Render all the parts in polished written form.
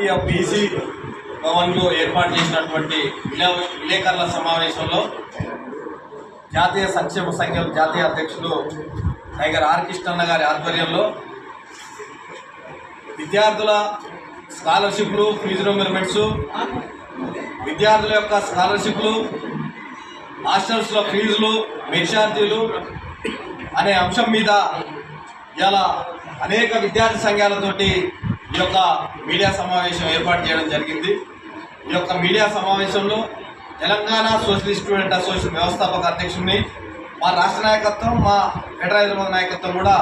జాతీయ బీసీ భవన్లో ఏర్పాటు చేసినటువంటి విలేకరుల సమావేశంలో జాతీయ సంక్షేమ సంఘం జాతీయ అధ్యక్షులు టైగర్ ఆర్ కృష్ణన్న గారి ఆధ్వర్యంలో విద్యార్థుల స్కాలర్షిప్లు, ఫీజు రింబర్స్మెంట్స్, విద్యార్థుల యొక్క స్కాలర్షిప్లు, హాస్టల్స్లో ఫీజులు, మెస్ ఛార్జీలు అనే అంశం మీద ఇలా అనేక విద్యార్థి సంఘాలతోటి ఈ యొక్క మీడియా సమావేశం ఏర్పాటు చేయడం జరిగింది. ఈ యొక్క మీడియా సమావేశంలో తెలంగాణ సోషలిస్ట్ స్టూడెంట్ అసోసియేషన్ వ్యవస్థాపక అధ్యక్షుడిని, మా రాష్ట్ర నాయకత్వం, మా ఫెడరల్ నాయకత్వం కూడా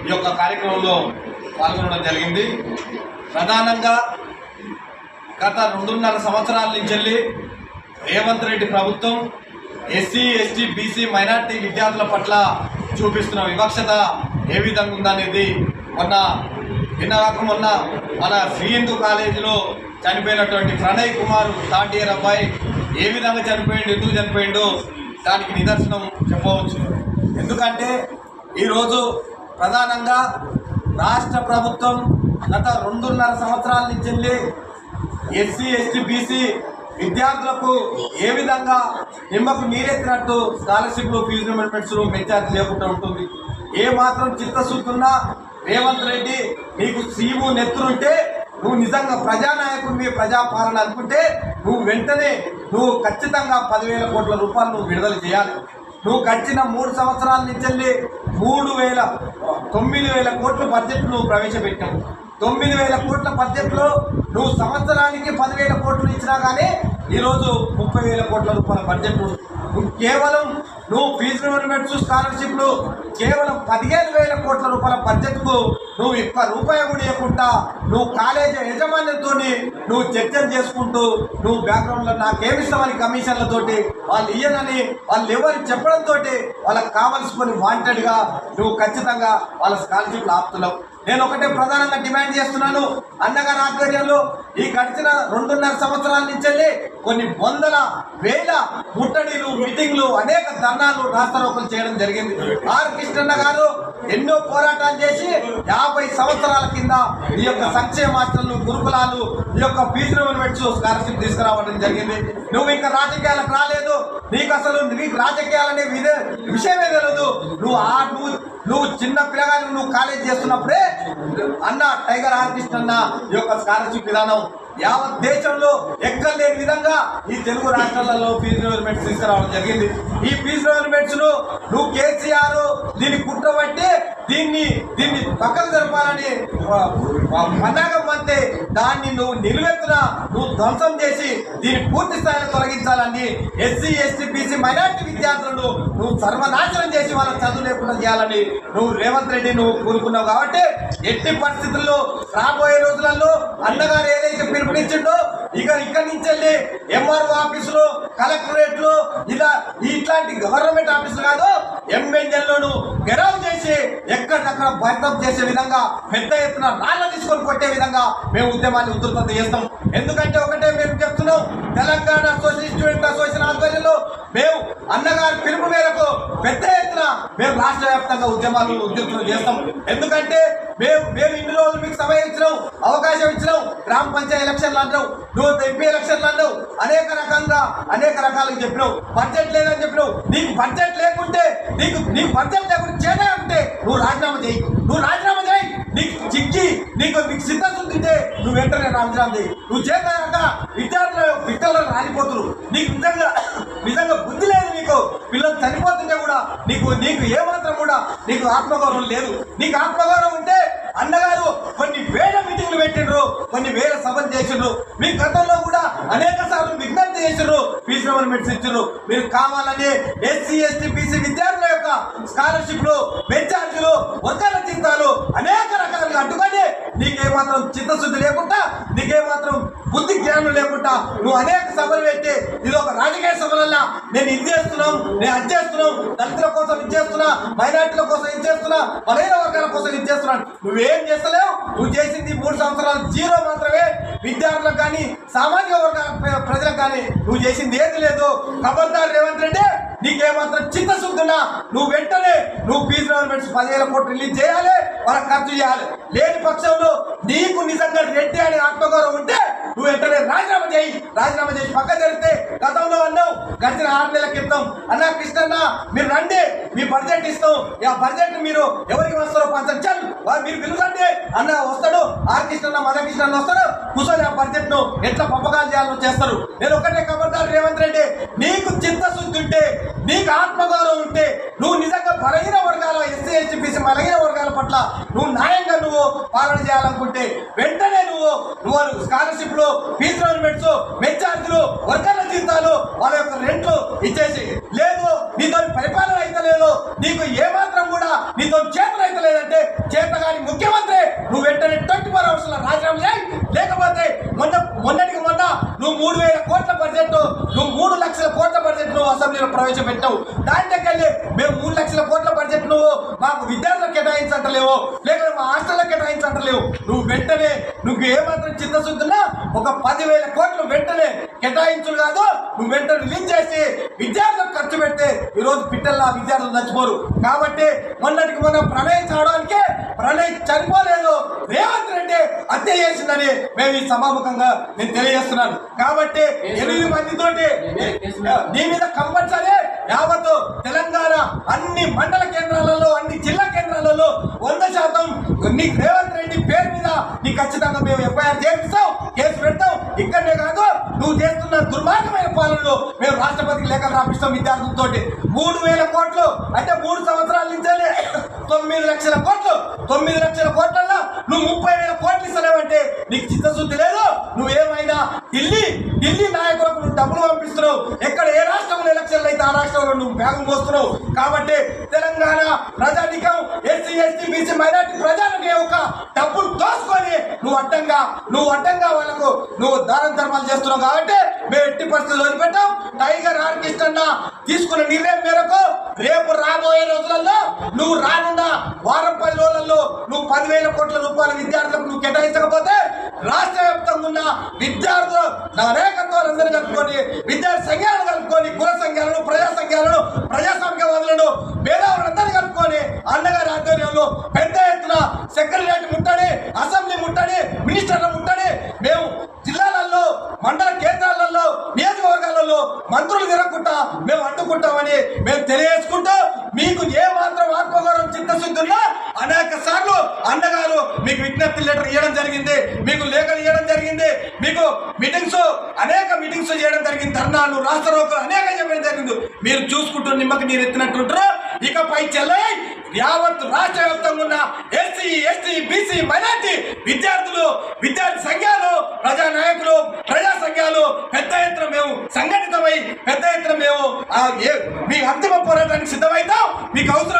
ఈ యొక్క కార్యక్రమంలో పాల్గొనడం జరిగింది. ప్రధానంగా గత 2.5 సంవత్సరాల నుంచి రేవంత్ రెడ్డి ప్రభుత్వం ఎస్సీ, ఎస్టీ, బీసీ, మైనార్టీ విద్యార్థుల పట్ల చూపిస్తున్న వివక్షత ఏ విధంగా ఉందనేది మొన్న మన శ్రీ హిందూ కాలేజీలో చనిపోయినటువంటి ప్రణయ్ కుమార్ థర్డ్ ఇయర్ అబ్బాయి ఏ విధంగా చనిపోయిండు, ఎందుకు చనిపోయిండో దానికి నిదర్శనం చెప్పవచ్చు. ఎందుకంటే ఈరోజు ప్రధానంగా రాష్ట్ర ప్రభుత్వం గత 2.5 సంవత్సరాల నుంచి ఎస్సీ, ఎస్టీ, బీసీ విద్యార్థులకు ఏ విధంగా నిమ్మకు నీరెత్తినట్టు స్కాలర్షిప్లు, ఫీజు రింబర్స్మెంట్స్, మెస్ ఛార్జీ లేకుండా ఉంటుంది. ఏ మాత్రం చిత్తశుద్ధున్నా రేవంత్ రెడ్డి నీకు సీము నెత్తురుంటే, నువ్వు నిజంగా ప్రజానాయకుడివి, ప్రజాపాలన అనుకుంటే నువ్వు ఖచ్చితంగా 10,000 కోట్ల రూపాయలు నువ్వు విడుదల చేయాలి. నువ్వు గడిచిన 3 సంవత్సరాల నుంచి 9,000 కోట్ల బడ్జెట్ నువ్వు ప్రవేశపెట్టావు. 9,000 కోట్ల బడ్జెట్లో నువ్వు సంవత్సరానికి 10,000 కోట్లు ఇచ్చినా కానీ ఈరోజు 30,000 కోట్ల రూపాయల బడ్జెట్ కేవలం నువ్వు ఫీజు రింబర్స్మెంట్స్, స్కాలర్షిప్లు కేవలం 15,000 కోట్ల రూపాయల బడ్జెట్కు నువ్వు ఒక్క రూపాయి కూడా ఇవ్వకుండా నువ్వు కాలేజీ యజమాన్యంతో నువ్వు చర్చలు చేసుకుంటూ నువ్వు బ్యాక్గ్రౌండ్లో నాకేమిస్తామని కమిషన్లతోటి వాళ్ళు ఇయ్యనని వాళ్ళు ఎవరు చెప్పడంతో వాళ్ళకి కావలసుకొని వాంటెడ్గా నువ్వు ఖచ్చితంగా వాళ్ళ స్కాలర్షిప్లు ఆపుతున్నావు. నేను ఒకటే ప్రధానంగా డిమాండ్ చేస్తున్నాను, అన్నగారి ఆధ్వర్యంలో ఈ గడిచిన 2.5 సంవత్సరాల నుంచి కొన్ని వందల వేల ముట్టడిలు, మీటింగ్లు, అనేక ధర్నాలు, రాస్తారోకలు చేయడం జరిగింది. ఆర్ కృష్ణన్న గారు ఎన్నో పోరాటాలు చేసి 50 సంవత్సరాల కింద ఈ యొక్క సంక్షేమ హాస్టళ్లు, గురుకులాలు, ఈ యొక్క ఫీజు రింబర్స్మెంట్స్, స్కాలర్షిప్ తీసుకురావడం జరిగింది. నువ్వు ఇంకా రాజకీయాలకు రాలేదు, నీకు రాజకీయాలనే విషయమే తెలియదు. నువ్వు చిన్న పిల్లగాని నువ్వు కాలేజ్ చేస్తున్నప్పుడే అన్న టైగర్ ఆర్ కృష్ణన్న ఈ యొక్క స్కాలర్షిప్ విధానం యావత్ దేశంలో ఎక్కడ లేని విధంగా ఈ తెలుగు రాష్ట్రాలలో ఫీజు రింబర్స్మెంట్స్ తీసుకురావడం జరిగింది. ఈ ఫీజు రింబర్స్మెంట్స్ నువ్వు కేసీఆర్ దీన్ని కుట్రబట్టి దీన్ని పక్కకు జరపాలని పన్నాగం అంతే దాన్ని నువ్వు నిలువెత్తున నువ్వు ధ్వంసం చేసి దీన్ని పూర్తి స్థాయిలో తొలగించాలని, ఎస్సీ, ఎస్టీ, బీసీ, మైనార్టీ విద్యార్థులను నువ్వు సర్వనాశనం చేసి వాళ్ళకి చదువు లేకుండా చేయాలని నువ్వు రేవంత్ రెడ్డి నువ్వు కోరుకున్నావు. కాబట్టి ఎట్టి పరిస్థితుల్లో రాబోయే రోజులలో అన్నగారు ఏదైతే పిలుపునిచ్చిండో ఇక్కడి నుంచి వెళ్ళి ఎంఆర్ఓ ఆఫీసులు, కలెక్టరేట్లు, ఇట్లాంటి గవర్నమెంట్ ఆఫీసులు కాదు, ఎంఎన్ఎల్లోను గెరావ్ చేసి ఎక్కడక్కడ భర్తం చేసే విధంగా పెద్ద ఎత్తున రాళ్లు తీసుకొని కొట్టే విధంగా మేము ఉద్యమాన్ని ఉధృతం చేస్తాం. ఎందుకంటే ఒకటే మేము చెప్తున్నాం, తెలంగాణ సోషలిస్ట్ స్టూడెంట్ అసోసియేషన్ ఆధ్వర్యంలో మేము అన్నగారి పిలుపు మేరకు పెద్ద ఎత్తున మేము రాష్ట్ర వ్యాప్తంగా ఉద్యమాలు ఉధృతం చేస్తాం. ఎందుకంటే మేము ఇన్ని రోజులు మీకు సమయం ఇచ్చినాం, అవకాశం ఇచ్చినాం, గ్రామ పంచాయతీ ఎలక్షన్లు అంటావు, నువ్వు ఎంపీ ఎలక్షన్లు అంటావు, అనేక రకాలుగా చెప్పినావు. బడ్జెట్ లేదని చెప్పినావు. నీకు బడ్జెట్ లేకుంటే నీకు బడ్జెట్ లేకుండా చేయాలంటే నువ్వు రాజీనామా చేయి. నీకు సిద్ధశుద్ధి ఉంటే నువ్వు వెంటనే రాజీనామా చేయి. నువ్వు చేత విద్యార్థులు రాలిపోతున్నారు. నీకు నిజంగా బుద్ధి లేదు. నీకు పిల్లలు చనిపోతుంటే కూడా నీకు ఏమాత్రం కూడా నీకు ఆత్మగౌరవం లేదు. నీకు ఆత్మగౌరవం ఉంటే అన్నగారు కొన్ని వేల మీటింగ్లు పెట్టిండ్రు, కొన్ని వేల సభలు చేసిండ్రు. మీ గతంలో కూడా అనేక సార్లు విజ్ఞప్తి చేసిండ్రు, ఫీజు రింబర్స్మెంట్స్ ఇచ్చిండ్రు. మీరు కావాలని ఎస్సీ, ఎస్టీ, బీసీ విద్యార్థుల యొక్క స్కాలర్షిప్లు, మెస్ ఛార్జీలు, వర్గాల జీతాలు అనేక రకాలుగా అడ్డుకొని నీకేమాత్రం చిత్తశుద్ధి లేకుండా, నీకేమాత్రం బుద్ధి జ్ఞానం లేకుండా నువ్వు అనేక సభలు పెట్టి ఇది ఒక రాజకీయ సభలల్లా నేను ఇది చేస్తున్నాం, నేను అది చేస్తున్నాం, దళితుల కోసం ఇది చేస్తున్నా, మైనార్టీల కోసం ఇది చేస్తున్నా, బలహీన వర్గాల కోసం ఇది చేస్తున్నాను. నువ్వేం చేస్తలేవు. నువ్వు చేసింది 3 సంవత్సరాలు జీరో మాత్రమే. విద్యార్థులకు కానీ, సామాజిక వర్గాల ప్రజలకు కానీ నువ్వు చేసింది ఏది లేదు. ఖబర్దార్ రేవంత్ రెడ్డి, నీకు ఏమాత్రం చిత్తశుద్ధినా నువ్వు వెంటనే ఫీజు రియంబర్స్మెంట్స్ 10,000 కోట్లు రిలీజ్ చేయాలి, వాళ్ళకి ఖర్చు చేయాలి. లేని పక్షంలో నీకు నిజంగా రెడ్డి అనే ఆత్మగౌరవం ఉంటే నువ్వు వెంటనే రాజీనామా చేసి పక్క జరిగితే గతంలో అన్నావు గడిచిన 6 నెలల క్రితం అన్నా కృష్ణన్న మీరు రండి మీ బడ్జెట్ ఇస్తాం, ఆ బడ్జెట్ మీరు ఎవరికి వస్తారో పంచాలి మీరు పిలువండి అన్న వస్తాడు, ఆర్ కృష్ణన్న మన కృష్ణన్న వస్తాడు, కూర్చొని ఆ బడ్జెట్ ను ఎట్లా పంపకాలు చేయాలో చేస్తారు. నేను ఒకటే ఖబర్దారు రేవంత్ రెడ్డి, నీకు చిత్తశుద్ధి ఉంటే నీకు ఆత్మగౌరవం ఉంటే నువ్వు నిజంగా బలహీన వర్గాల ఎస్సీ ఎస్టీ బీసీ బలహీన వర్గాల పట్ల నువ్వు న్యాయంగా నువ్వు పాలన చేయాలనుకుంటే వెంటనే నువ్వు స్కాలర్షిప్లు ఫీజు రియంబర్స్మెంట్స్ మెచ్చార్జీలు వర్గాల జీతాలు వాళ్ళ యొక్క రెంట్లు ఇచ్చేసి, లేదు నీతో పరిపాలన అయితే లేదు, నీకు ఏమాత్రం కూడా నీతో చేతులు అయితే లేదంటే చేతగాని ముఖ్యమంత్రి నువ్వు వెంటనే 24 hours రాజీనామా చేయి. లేకపోతే మొన్నటికి మొన్న నువ్వు 3,000 కోట్ల బడ్జెట్ నువ్వు 3 లక్షల కోట్ల బడ్జెట్ నువ్వు అసెంబ్లీలో ప్రవేశపెట్టావు. దాంట్లోకెళ్ళి మేము 3 లక్షల కోట్ల బడ్జెట్ నువ్వు మాకు విద్యార్థులకు కేటాయించంటలేవు, లేకపోతే మా హాస్టల్లో కేటాయించంటలేవు. నువ్వు వెంటనే నువ్వు ఏమాత్రం చిత్తశుద్ధినా ఒక 10,000 కోట్లు వెంటనే కేటాయించులు కాదు, నువ్వు వెంటనే రిలీజ్ చేసి విద్యార్థులకు ఖర్చు పెడితే ఈరోజు పిట్టల్లా విద్యార్థులు చచ్చిపోరు. కాబట్టి మొన్నటికి మొన్న ప్రణయ్ చావడానికే ప్రణయ్ చనిపోలేదు, రేవంత్ రెడ్డి హత్య చేసిందని మేము ఈ సభాముఖంగా నేను తెలియజేస్తున్నాను. కాబట్టి 8 మందితోటి నీ మీద కంపల్సరీ యావత్తు తెలంగాణ అన్ని మండల కేంద్రాలలో అన్ని జిల్లా కేంద్రాలలో 100% నీకు రేవంత్ రెడ్డి పేరు మీద నీకు ఖచ్చితంగా మేము ఎఫ్ఐఆర్ చేపిస్తాం, కేసు పెడతాం. ఇక్కడనే కాదు నువ్వు చేస్తున్న దుర్మార్గమైన పాలనలో మేము రాష్ట్రపతికి లేఖలు రాపిస్తాం విద్యార్థులతో. 3,000 కోట్లు అంటే 3 సంవత్సరాల నుంచి 9 లక్షల కోట్లు, 9 లక్షల కోట్లలో నువ్వు 30,000 కోట్లు ఇస్తలేవంటే నీకు చిత్తశుద్ధి లేదు. నువ్వేమైనా ఢిల్లీ నాయకులకు నువ్వు డబ్బులు పంపిస్తున్నావు, ఎక్కడ ఏ రాష్ట్రంలో ఎలక్షన్లు అయితే ఆ రాష్ట్రంలో నువ్వు బ్యాగులు మోస్తున్నావు. కాబట్టి తెలంగాణ ప్రజానికం ఎస్సీ ఎస్టీ బీసీ మైనార్టీ ప్రజానికి ఒక డబ్బులు దోసుకొని నువ్వు అడ్డంగా వాళ్ళకు నువ్వు దాన ధర్మాలు చేస్తున్నావు. కాబట్టి మేము ఎట్టి పరిస్థితులు వదిలిపెట్టాం. టైగర్ ఆర్ కృష్ణన్న తీసుకున్న నిర్ణయం మేరకు రేపు రాబోయే రోజులలో నువ్వు రానున్న వారం 10 రోజులలో నువ్వు 10,000 కోట్ల రూపాయల విద్యార్థులకు నువ్వు కేటాయించకపోతే రాష్ట్ర వ్యాప్తంగా ఉన్న విద్యార్థులు నాయకత్వాలందరూ కలుపుకొని విద్యార్థి సంఘాలను కలుపుకొని కుల సంఘాలను ప్రజా సంఘాలను ప్రజాస్వామ్యవాదులను మేధావులందరినీ కలుపుకొని అన్నగారి ఆధ్వర్యంలో పెద్ద ఎత్తున సెక్రటరియట్ ముట్టడి, అసెంబ్లీ ముట్టడి, మినిస్టర్ల ముట్టడి, మేము జిల్లాలలో మండల కేంద్రాలలో నియోజకవర్గాలలో మంత్రులు తిరగకుండా మేము అడ్డుకుంటామని మేము తెలియజేసుకుంటూ మీకు ఏ మాత్రం ఆత్మగౌరవం చిత్తశుద్ధి ఉన్నా అనేక సార్లు అన్నగారు మీకు విజ్ఞప్తి లెటర్ ఇవ్వడం జరిగింది, మీకు లేఖలు ఇవ్వడం జరిగింది, మీకు అనేక మీటింగ్స్ చేయడం జరిగింది, ధర్నాలు రాష్ట్ర రోకలు అనేక చేయడం జరిగింది. మీరు చూసుకుంటూ నిమ్మకి నీరు ఎత్తినట్టుంటారు. ఇకపై చెల్లై యావత్ రాష్ట్ర వ్యాప్తంగా ఉన్న ఎస్సీ ఎస్టీ బీసీ మైనార్టీ విద్యార్థులు విద్యార్థి సంఘాలు ప్రజా నాయకులు ప్రజా సంఘాలు పెద్ద ఎత్తున మేము సంఘటితమై పెద్ద ఎత్తున మేము మీ అంతిమ పోరాటానికి సిద్ధమవుతాం. మీకు అవసరం